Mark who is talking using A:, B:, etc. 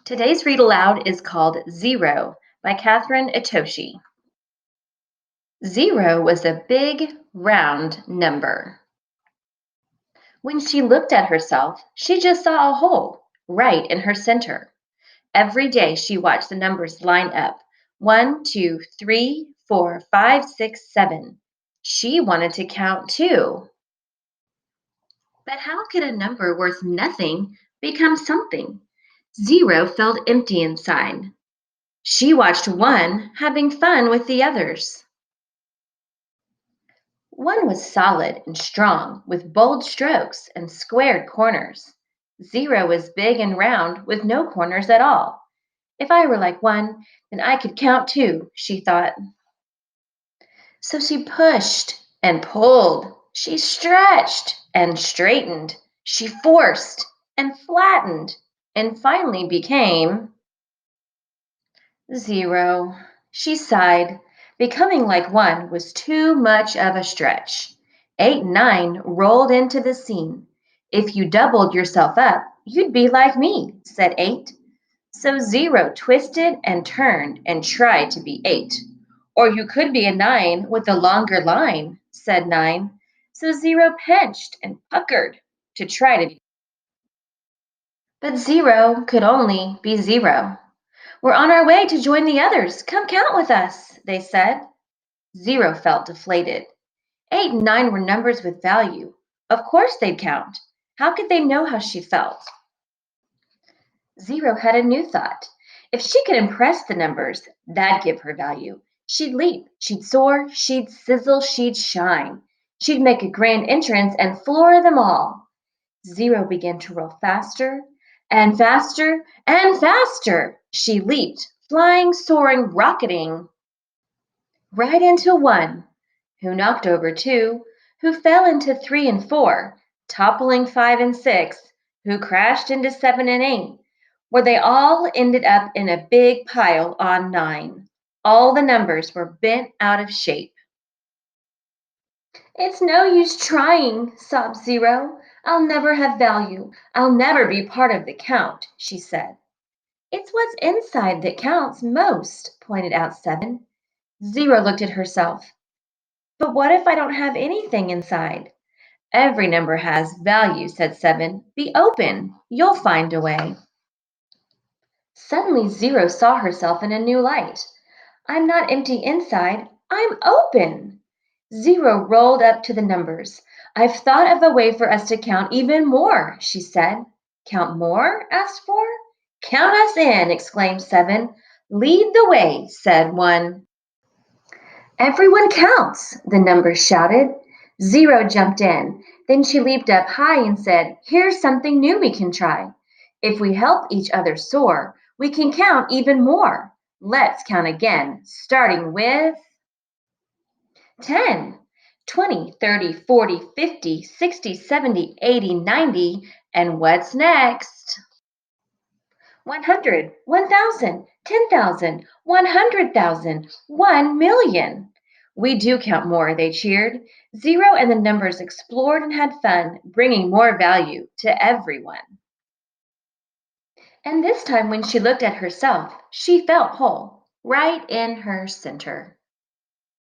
A: Today's read aloud is called Zero by Kathryn Otoshi. Zero was a big, round number. When she looked at herself, she just saw a hole right in her center. Every day she watched the numbers line up 1, 2, 3, 4, 5, 6, 7. She wanted to count too. But how could a number worth nothing become something? Zero felt empty inside. She watched one having fun with the others. One was solid and strong, with bold strokes and squared corners. Zero was big and round, with no corners at all. If I were like one, then I could count too, she thought. So she pushed and pulled. She stretched and straightened. She forced and flattened and finally became zero. She sighed. Becoming like one was too much of a stretch. 8 and 9 rolled into the scene. If you doubled yourself up, you'd be like me, said 8. So Zero twisted and turned and tried to be 8. Or you could be a 9 with a longer line, said 9. So Zero pinched and puckered to try to be. But Zero could only be 0. We're on our way to join the others. Come count with us, they said. Zero felt deflated. 8 and 9 were numbers with value. Of course they'd count. How could they know how she felt? Zero had a new thought. If she could impress the numbers, that'd give her value. She'd leap, she'd soar, she'd sizzle, she'd shine. She'd make a grand entrance and floor them all. Zero began to roll faster and faster and faster. She leaped, flying, soaring, rocketing right into 1, who knocked over 2, who fell into 3 and 4, toppling 5 and 6, who crashed into 7 and 8, where they all ended up in a big pile on 9. All the numbers were bent out of shape. It's no use trying, sobbed Zero. I'll never have value. I'll never be part of the count, she said. It's what's inside that counts most, pointed out 7. Zero looked at herself. But what if I don't have anything inside? Every number has value, said 7. Be open. You'll find a way. Suddenly, Zero saw herself in a new light. I'm not empty inside. I'm open. Zero rolled up to the numbers. I've thought of a way for us to count even more, she said. Count more? Asked 4. Count us in, exclaimed 7. Lead the way, said 1. Everyone counts, the numbers shouted. Zero jumped in. Then she leaped up high and said, Here's something new we can try. If we help each other soar, we can count even more. Let's count again, starting with 10, 20, 30, 40, 50, 60, 70, 80, 90, and what's next? 100, 1,000, 10,000, 100,000, 1,000,000. We do count more, they cheered. Zero and the numbers explored and had fun, bringing more value to everyone. And this time, when she looked at herself, she felt whole, right in her center.